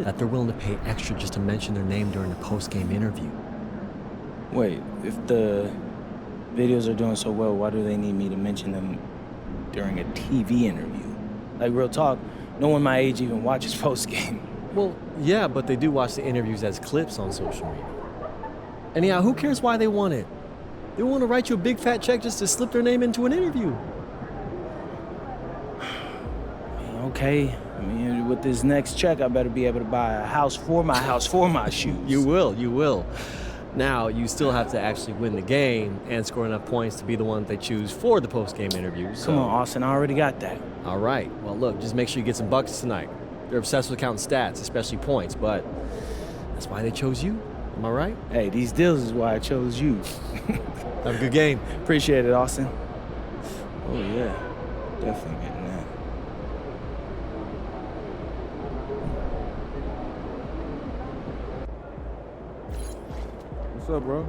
that they're willing to pay extra just to mention their name during a post-game interview. Wait, if the videos are doing so well, why do they need me to mention them during a TV interview? Like, real talk, no one my age even watches post-game. Well, yeah, but they do watch the interviews as clips on social media. Anyhow, who cares why they want it? They want to write you a big fat check just to slip their name into an interview. Okay, I mean, with this next check, I better be able to buy a house for my shoes. You will. Now, you still have to actually win the game and score enough points to be the one they choose for the post-game interview. So. Come on, Austin, I already got that. All right. Well, look, just make sure you get some buckets tonight. They're obsessed with counting stats, especially points, but that's why they chose you. Am I right? Hey, these deals is why I chose you. Have a good game. Appreciate it, Austin. Oh, yeah. Definitely getting that. What's up, bro?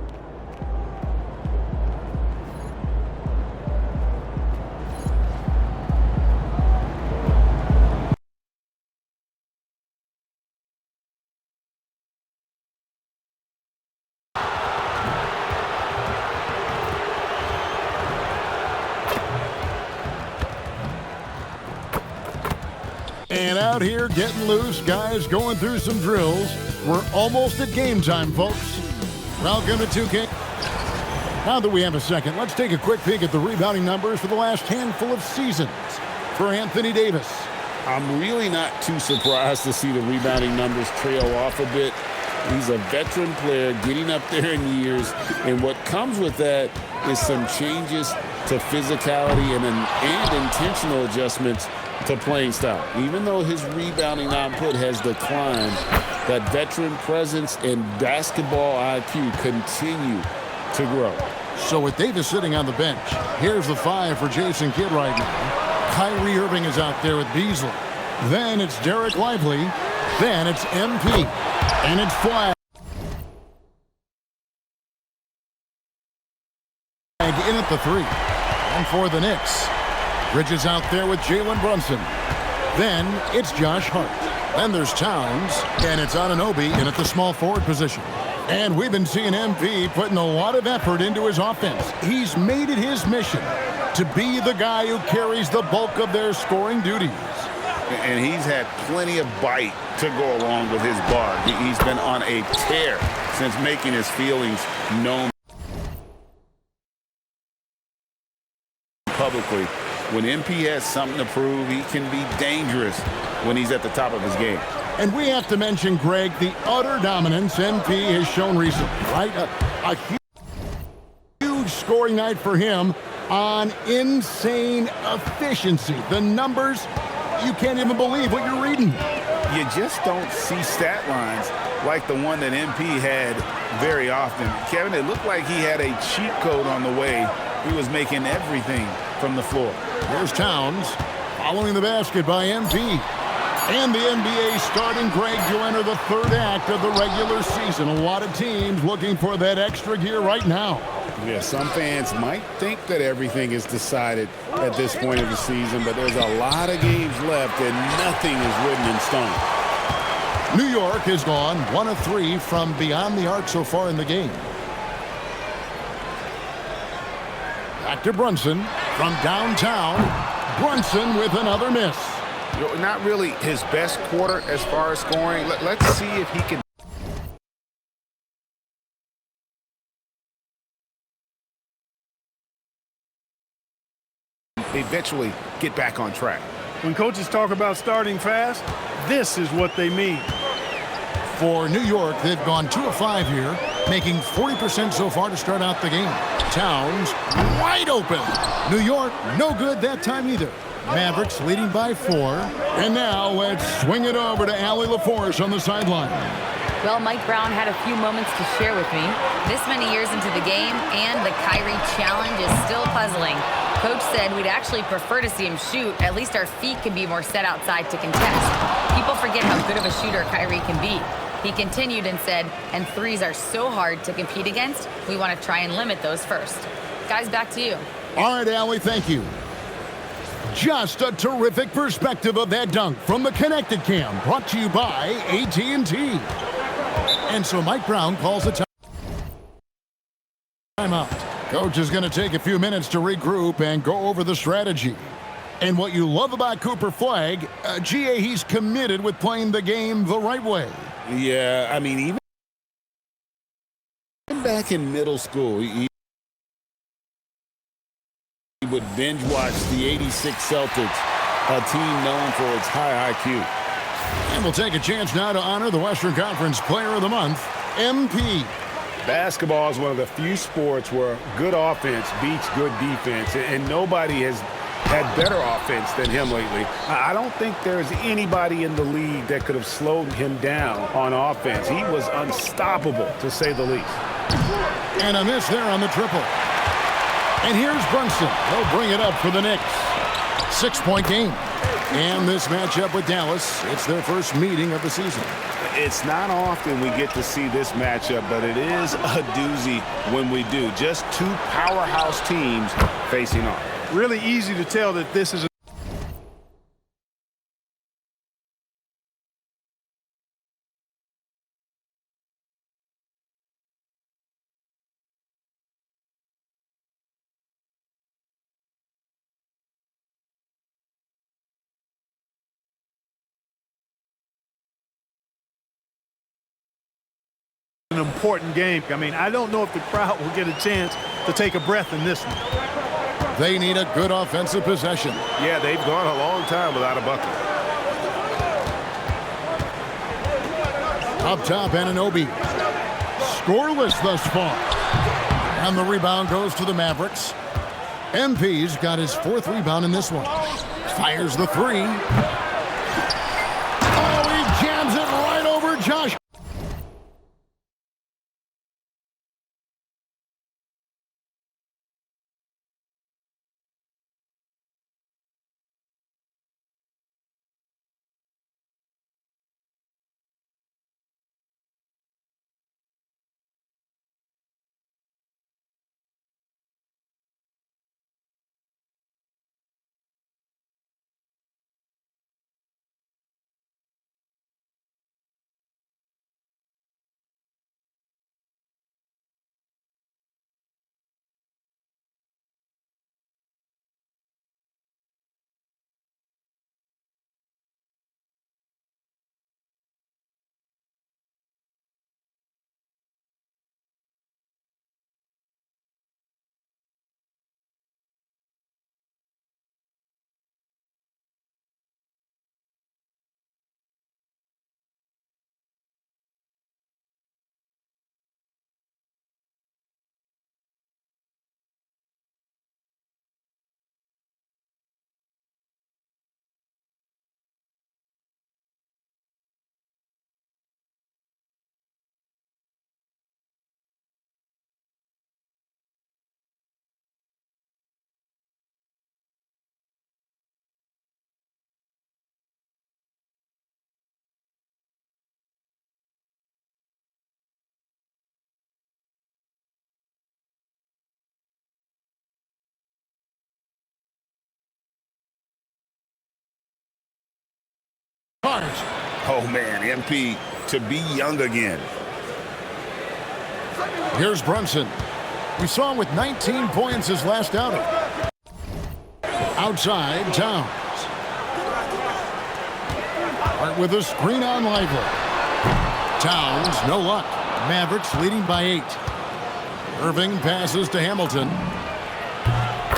And out here getting loose, guys going through some drills. We're almost at game time, folks. Welcome to 2K. Now that we have a second, let's take a quick peek at the rebounding numbers for the last handful of seasons for Anthony Davis. I'm really not too surprised to see the rebounding numbers trail off a bit. He's a veteran player getting up there in years, and what comes with that is some changes to physicality and intentional adjustments to playing style. Even though his rebounding output has declined, that veteran presence and basketball IQ continue to grow. So with Davis sitting on the bench, here's the 5 for Jason Kidd right now. Kyrie Irving is out there with Beasley. Then it's Derek Lively. Then it's MP. And it's flag in at the 3. And for the Knicks, Bridges out there with Jalen Brunson. Then it's Josh Hart. Then there's Towns. And it's Anunoby in at the small forward position. And we've been seeing MP putting a lot of effort into his offense. He's made it his mission to be the guy who carries the bulk of their scoring duties. And he's had plenty of bite to go along with his bar. He's been on a tear since making his feelings known publicly. When MP has something to prove, he can be dangerous when he's at the top of his game. And we have to mention, Greg, the utter dominance MP has shown recently, right? A huge scoring night for him on insane efficiency. The numbers, you can't even believe what you're reading. You just don't see stat lines like the one that MP had very often. Kevin, it looked like he had a cheat code on the way. He was making everything from the floor. Here's Towns following the basket by MP. And the NBA starting, Greg, to enter the third act of the regular season. A lot of teams looking for that extra gear right now. Yeah, some fans might think that everything is decided at this point of the season, but there's a lot of games left and nothing is written in stone. New York has gone 1 of 3 from beyond the arc so far in the game. Back to Brunson from downtown. Brunson with another miss. Not really his best quarter as far as scoring. Let's see if he can eventually get back on track. When coaches talk about starting fast, this is what they mean. For New York, they've gone 2 of 5 here, making 40% so far to start out the game. Towns wide open. New York, no good that time either. Mavericks leading by 4. And now let's swing it over to Allie LaForce on the sideline. Well, Mike Brown had a few moments to share with me. This many years into the game, and the Kyrie challenge is still puzzling. Coach said we'd actually prefer to see him shoot. At least our feet can be more set outside to contest. People forget how good of a shooter Kyrie can be. He continued and said, and threes are so hard to compete against, we want to try and limit those first. Guys, back to you. All right, Allie, thank you. Just a terrific perspective of that dunk from the Connected Cam, brought to you by AT&T. And so Mike Brown calls the timeout. Coach is going to take a few minutes to regroup and go over the strategy. And what you love about Cooper Flagg, GA, he's committed with playing the game the right way. Yeah, I mean, even back in middle school, he would binge watch the '86 Celtics, a team known for its high IQ. And we'll take a chance now to honor the Western Conference Player of the Month, MP. Basketball is one of the few sports where good offense beats good defense, and nobody has had better offense than him lately. I don't think there's anybody in the league that could have slowed him down on offense. He was unstoppable, to say the least. And a miss there on the triple. And here's Brunson. He'll bring it up for the Knicks. 6-point game. And this matchup with Dallas, it's their first meeting of the season. It's not often we get to see this matchup, but it is a doozy when we do. Just two powerhouse teams facing off. Really easy to tell that this is an important game. I mean, I don't know if the crowd will get a chance to take a breath in this one. They need a good offensive possession. Yeah, they've gone a long time without a bucket. Up top, Anunoby. Scoreless thus far. And the rebound goes to the Mavericks. MP's got his 4th rebound in this one. Fires the 3. Oh, he jams it right over Josh. Oh, man, MP to be young again. Here's Brunson. We saw him with 19 points his last outing. Outside, Towns. Part with a screen on Lively. Towns, no luck. Mavericks leading by 8. Irving passes to Hamilton.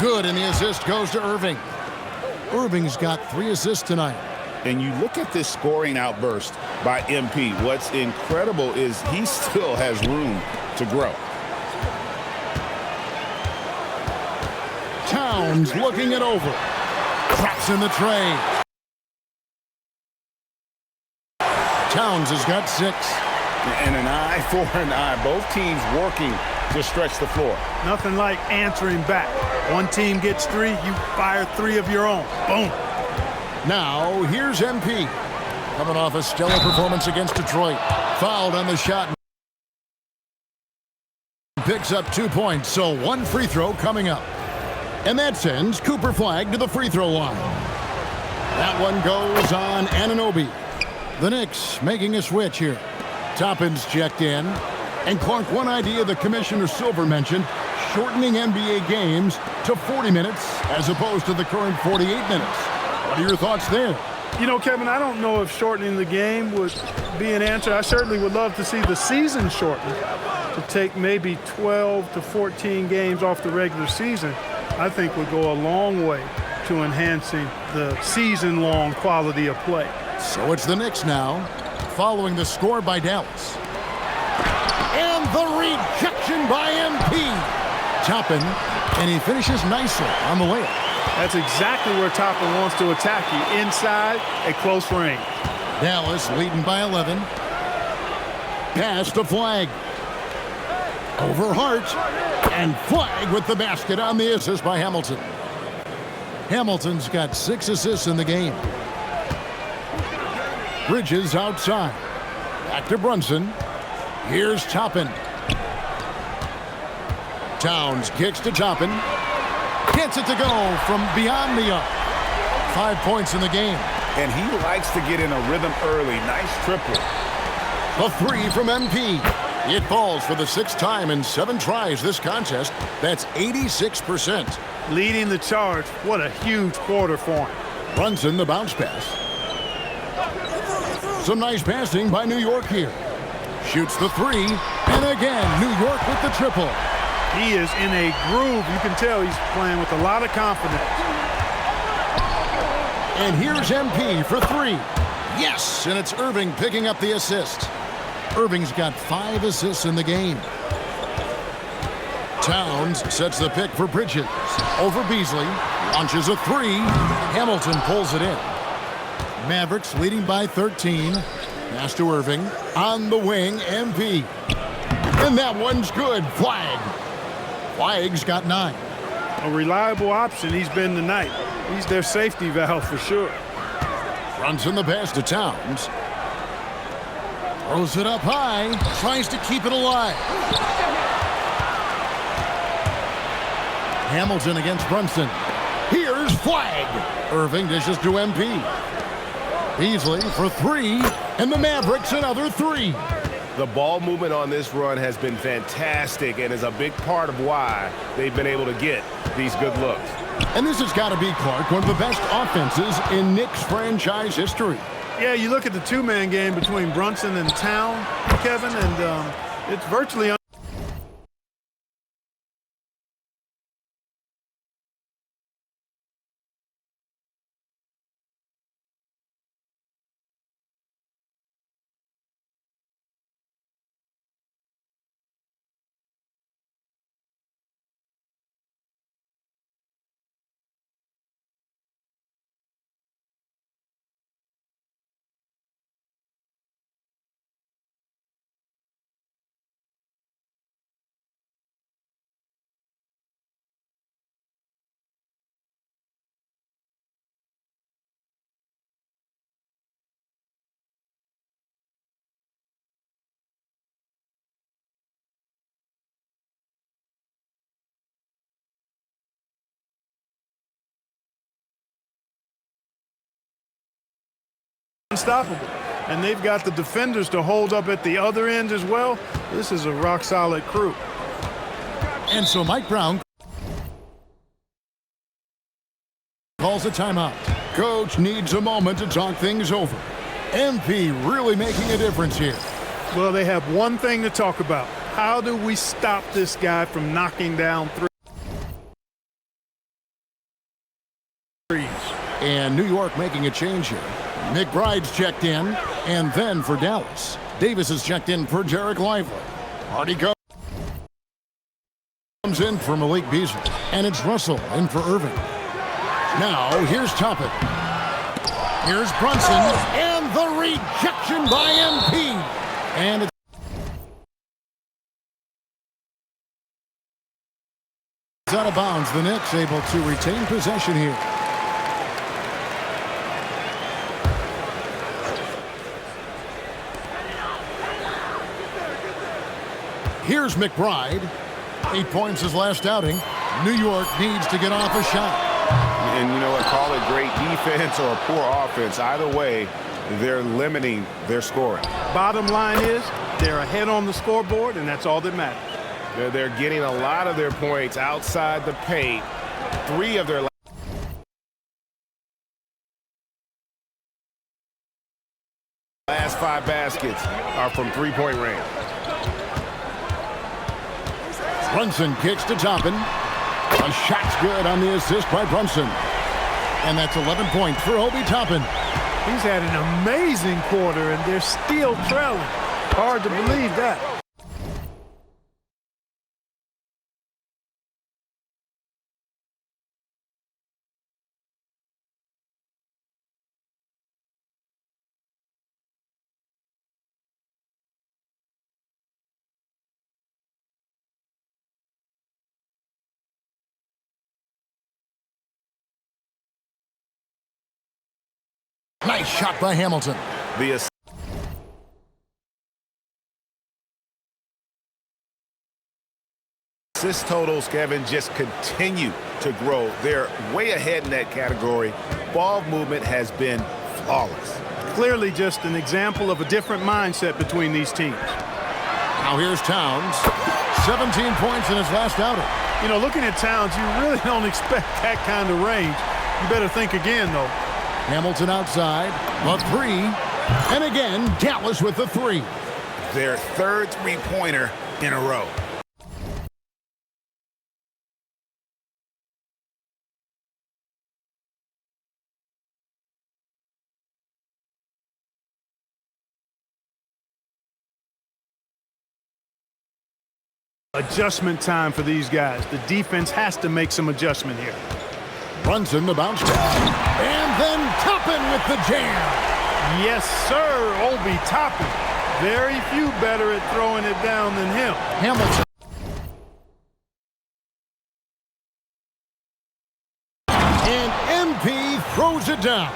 Good, and the assist goes to Irving. Irving's got 3 assists tonight. And you look at this scoring outburst by MP. What's incredible is he still has room to grow. Towns looking it over. Drops in the tray. Towns has got 6. And an eye for an eye. Both teams working to stretch the floor. Nothing like answering back. One team gets 3, you fire 3 of your own. Boom. Now, here's MP. Coming off a stellar performance against Detroit. Fouled on the shot. Picks up 2 points, so 1 free throw coming up. And that sends Cooper Flagg to the free throw line. That one goes on Anunoby. The Knicks making a switch here. Toppin's checked in. And Clark, one idea that Commissioner Silver mentioned, shortening NBA games to 40 minutes as opposed to the current 48 minutes. What are your thoughts there? You know, Kevin, I don't know if shortening the game would be an answer. I certainly would love to see the season shortened to take maybe 12 to 14 games off the regular season. I think would go a long way to enhancing the season-long quality of play. So it's the Knicks now, following the score by Dallas. And the rejection by MP. Toppin, and he finishes nicely on the layup. That's exactly where Toppin wants to attack you, inside at close range. Dallas leading by 11. Pass to Flagg. Over Hart. And Flagg with the basket on the assist by Hamilton. Hamilton's got 6 assists in the game. Bridges outside. Back to Brunson. Here's Toppin. Towns kicks to Toppin. Gets it to go from beyond the arc. 5 points in the game. And he likes to get in a rhythm early. Nice triple. A 3 from MP. It falls for the 6th time in 7 tries this contest. That's 86%. Leading the charge. What a huge quarter for him. Brunson, the bounce pass. Some nice passing by New York here. Shoots the 3. And again, New York with the triple. He is in a groove. You can tell he's playing with a lot of confidence. And here's MP for 3. Yes, and it's Irving picking up the assist. Irving's got 5 assists in the game. Towns sets the pick for Bridges. Over Beasley. Launches a 3. Hamilton pulls it in. Mavericks leading by 13. Pass to Irving. On the wing, MP. And that one's good. Flagg. Flagg's got 9. A reliable option he's been tonight. He's their safety valve for sure. Runs in the pass to Towns. Throws it up high. Tries to keep it alive. Hamilton against Brunson. Here's Flagg. Irving dishes to MP. Beasley for 3. And the Mavericks another 3. The ball movement on this run has been fantastic and is a big part of why they've been able to get these good looks. And this has got to be, Clark, one of the best offenses in Knicks franchise history. Yeah, you look at the two-man game between Brunson and Town, Kevin, and it's virtually unstoppable. And they've got the defenders to hold up at the other end as well. This is a rock-solid crew. And so Mike Brown calls a timeout. Coach needs a moment to talk things over. MP really making a difference here. Well, they have one thing to talk about. How do we stop this guy from knocking down threes? And New York making a change here. McBride's checked in, and then for Dallas, Davis is checked in for Derek Lively. Hardy comes in for Malik Beasley, and it's Russell in for Irving. Now, here's Toppin. Here's Brunson, and the rejection by MP. And it's out of bounds. The Knicks able to retain possession here. Here's McBride. 8 points his last outing. New York needs to get off a shot. And you know what? Call it great defense or a poor offense. Either way, they're limiting their scoring. Bottom line is they're ahead on the scoreboard, and that's all that matters. They're getting a lot of their points outside the paint. 3 of their last 5 baskets are from three-point range. Brunson kicks to Toppin. A shot's good on the assist by Brunson. And that's 11 points for Obi Toppin. He's had an amazing quarter, and they're still trailing. Hard to believe that. Nice shot by Hamilton. The assist totals, Kevin, just continue to grow. They're way ahead in that category. Ball movement has been flawless. Clearly just an example of a different mindset between these teams. Now here's Towns. 17 points in his last outing. You know, looking at Towns, you really don't expect that kind of range. You better think again, though. Hamilton outside. A 3. And again, Dallas with the 3. Their 3rd three-pointer in a row. Adjustment time for these guys. The defense has to make some adjustment here. Brunson the bounce back. And then Toppin with the jam. Yes, sir, Obi Toppin. Very few better at throwing it down than him. Hamilton. And MP throws it down.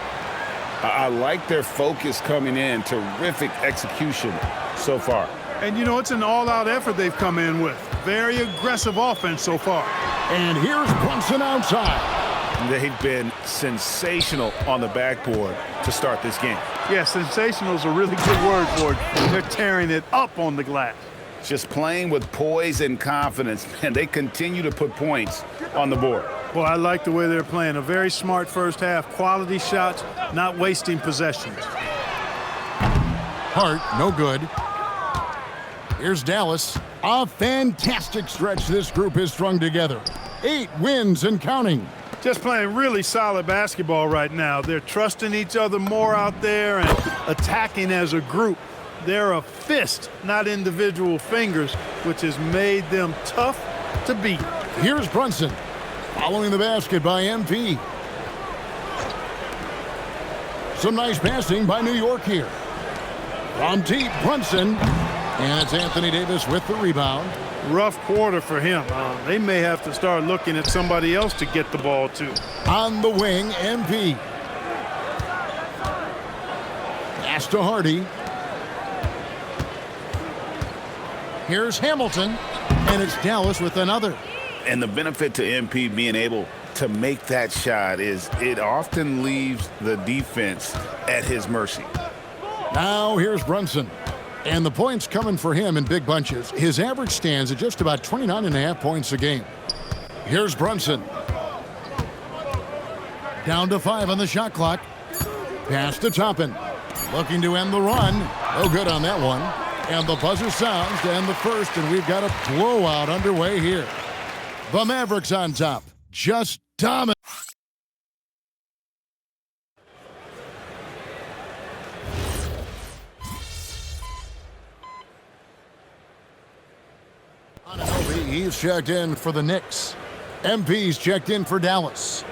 I like their focus coming in. Terrific execution so far. And, you know, it's an all-out effort they've come in with. Very aggressive offense so far. And here's Brunson outside. They've been sensational on the backboard to start this game. Yeah, sensational is a really good word for it. They're tearing it up on the glass. Just playing with poise and confidence, and they continue to put points on the board. Well, I like the way they're playing. A very smart first half. Quality shots, not wasting possessions. Hart, no good. Here's Dallas. A fantastic stretch this group has strung together. 8 wins and counting. Just playing really solid basketball right now. They're trusting each other more out there and attacking as a group. They're a fist, not individual fingers, which has made them tough to beat. Here's Brunson. Following the basket by MP. Some nice passing by New York here. From deep, Brunson. And it's Anthony Davis with the rebound. Rough quarter for him. They may have to start looking at somebody else to get the ball to. On the wing, MP. Pass to Hardy. Here's Hamilton. And it's Dallas with another. And the benefit to MP being able to make that shot is it often leaves the defense at his mercy. Now here's Brunson. And the points coming for him in big bunches. His average stands at just about 29.5 points a game. Here's Brunson. Down to 5 on the shot clock. Pass to Toppin. Looking to end the run. No good on that one. And the buzzer sounds to end the first, and we've got a blowout underway here. The Mavericks on top. Just dominant. He's checked in for the Knicks. MP's checked in for Dallas.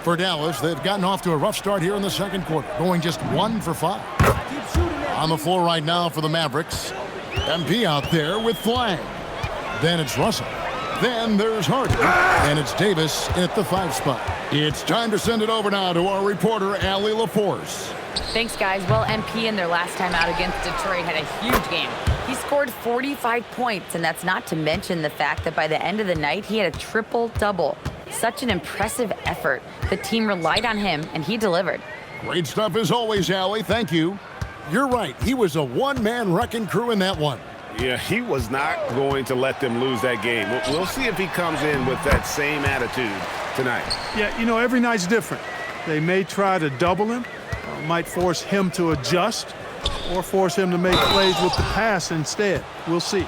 For Dallas, they've gotten off to a rough start here in the second quarter, going just 1 for 5. On the floor right now for the Mavericks. MP out there with Flag. Then it's Russell. Then there's Harden. And it's Davis at the 5 spot. It's time to send it over now to our reporter, Allie LaForce. Thanks, guys. Well, MP in their last time out against Detroit had a huge game. He scored 45 points, and that's not to mention the fact that by the end of the night, he had a triple-double. Such an impressive effort. The team relied on him, and he delivered. Great stuff as always, Allie. Thank you. You're right. He was a one-man wrecking crew in that one. Yeah, he was not going to let them lose that game. We'll see if he comes in with that same attitude tonight. Yeah, you know, every night's different. They may try to double him, might force him to adjust, or force him to make plays with the pass instead. We'll see.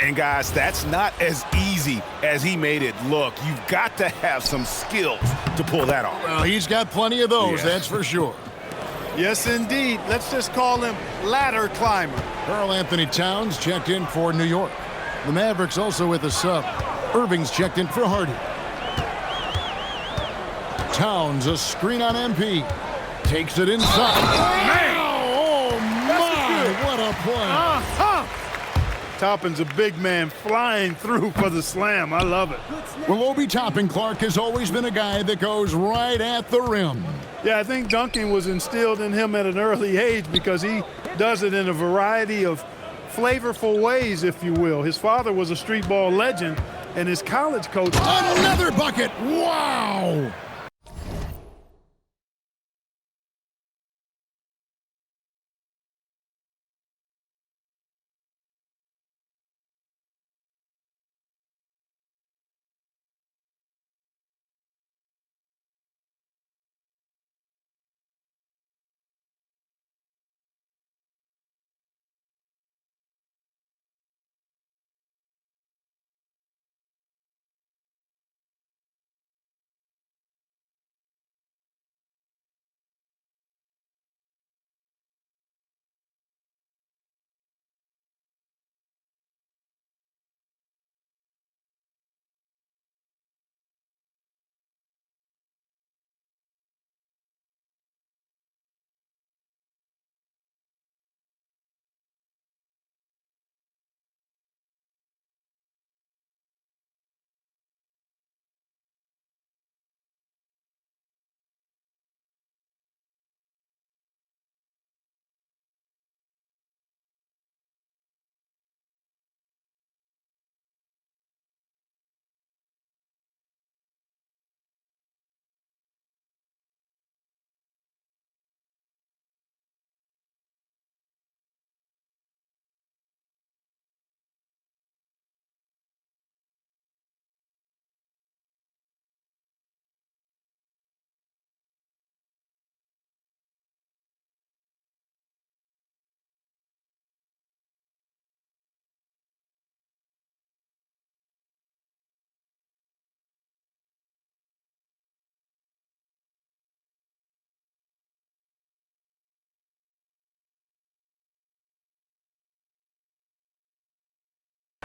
And guys, that's not as easy as he made it look. You've got to have some skills to pull that off. Well, he's got plenty of those, that's for sure. Yes, indeed. Let's just call him ladder climber. Karl Anthony Towns checked in for New York. The Mavericks also with a sub. Irving's checked in for Harden. Towns, a screen on MP. Takes it inside. Man! Oh, my! What a play. Toppin's a big man flying through for the slam. I love it. Well, Obi Toppin, Clark, has always been a guy that goes right at the rim. Yeah, I think dunking was instilled in him at an early age because he does it in a variety of flavorful ways, if you will. His father was a street ball legend, and his college coach. Another bucket! Wow!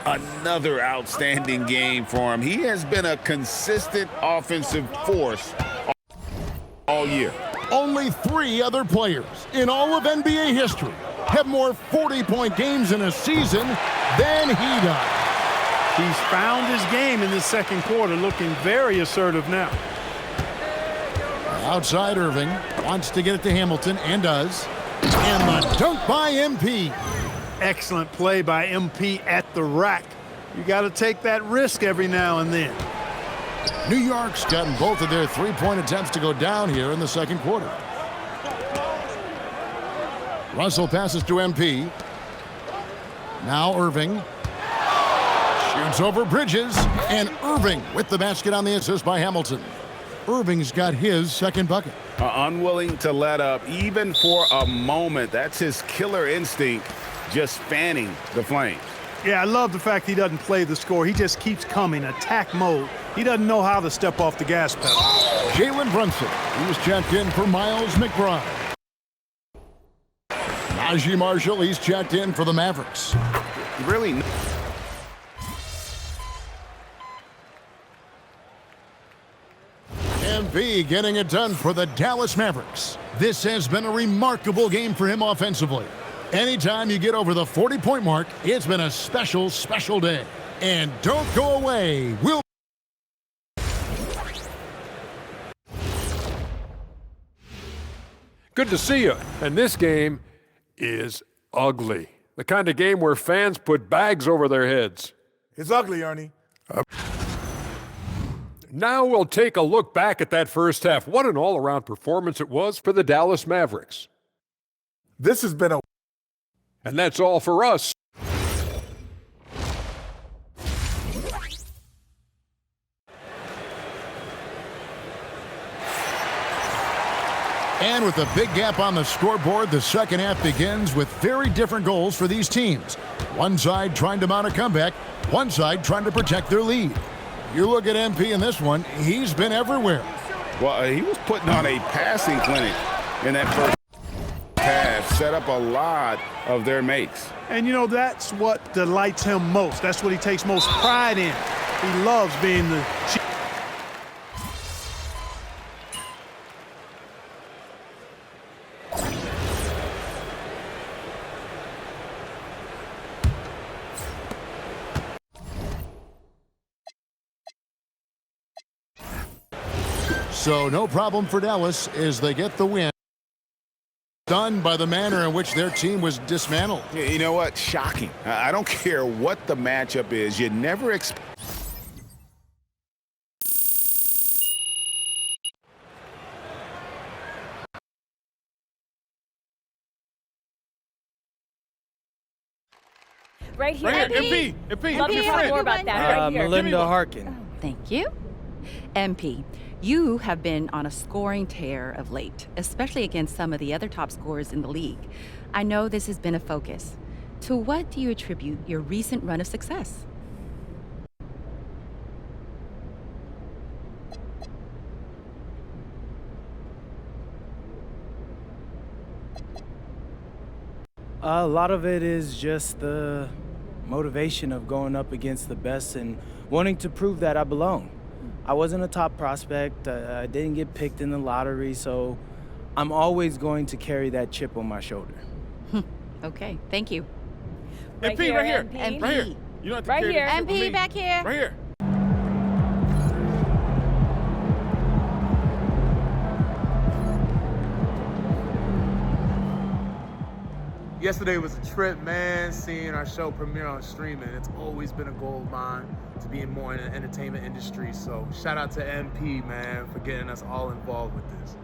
Another outstanding game for him. He has been a consistent offensive force all year. Only 3 other players in all of NBA history have more 40-point games in a season than he does. He's found his game in the second quarter, looking very assertive now. Outside Irving wants to get it to Hamilton and does. And the dunk by MP. Excellent play by MP at the rack. You got to take that risk every now and then. New York's gotten both of their 3-point attempts to go down here in the second quarter. Russell passes to MP. Now Irving. Shoots over Bridges. And Irving with the basket on the assist by Hamilton. Irving's got his second bucket. Unwilling to let up even for a moment. That's his killer instinct, just fanning the flames. Yeah, I love the fact he doesn't play the score. He just keeps coming, attack mode. He doesn't know how to step off the gas pedal. Jalen Brunson, he was checked in for Miles McBride. Najee Marshall, he's checked in for the Mavericks. Really. MP getting it done for the Dallas Mavericks. This has been a remarkable game for him offensively. Anytime you get over the 40-point mark, it's been a special, special day. And don't go away. We'll Good to see you. And this game is ugly. The kind of game where fans put bags over their heads. It's ugly, Ernie. Now we'll take a look back at that first half. What an all-around performance it was for the Dallas Mavericks. This has been a... And that's all for us. And with a big gap on the scoreboard, the second half begins with very different goals for these teams. One side trying to mount a comeback, one side trying to protect their lead. You look at MP in this one, he's been everywhere. Well, he was putting on a passing clinic in that first half, set up a lot of their makes. And, you know, that's what delights him most. That's what he takes most pride in. He loves being the chief. So no problem for Dallas as they get the win. Done by the manner in which their team was dismantled. You know what? Shocking. I don't care what the matchup is. You never expect. Right here. MP. Love to talk more about that. Right here. Melinda Harkin. Thank you. MP, you have been on a scoring tear of late, especially against some of the other top scorers in the league. I know this has been a focus. To what do you attribute your recent run of success? A lot of it is just the motivation of going up against the best and wanting to prove that I belong. I wasn't a top prospect. I didn't get picked in the lottery, so I'm always going to carry that chip on my shoulder. Okay, thank you. MP, right here. MP. Right here. You don't have to Right carry here. the chip with MP me. back here. Right here. Yesterday was a trip, man, seeing our show premiere on streaming. It's always been a goal of mine to be more in the entertainment industry. So shout out to MP, man, for getting us all involved with this.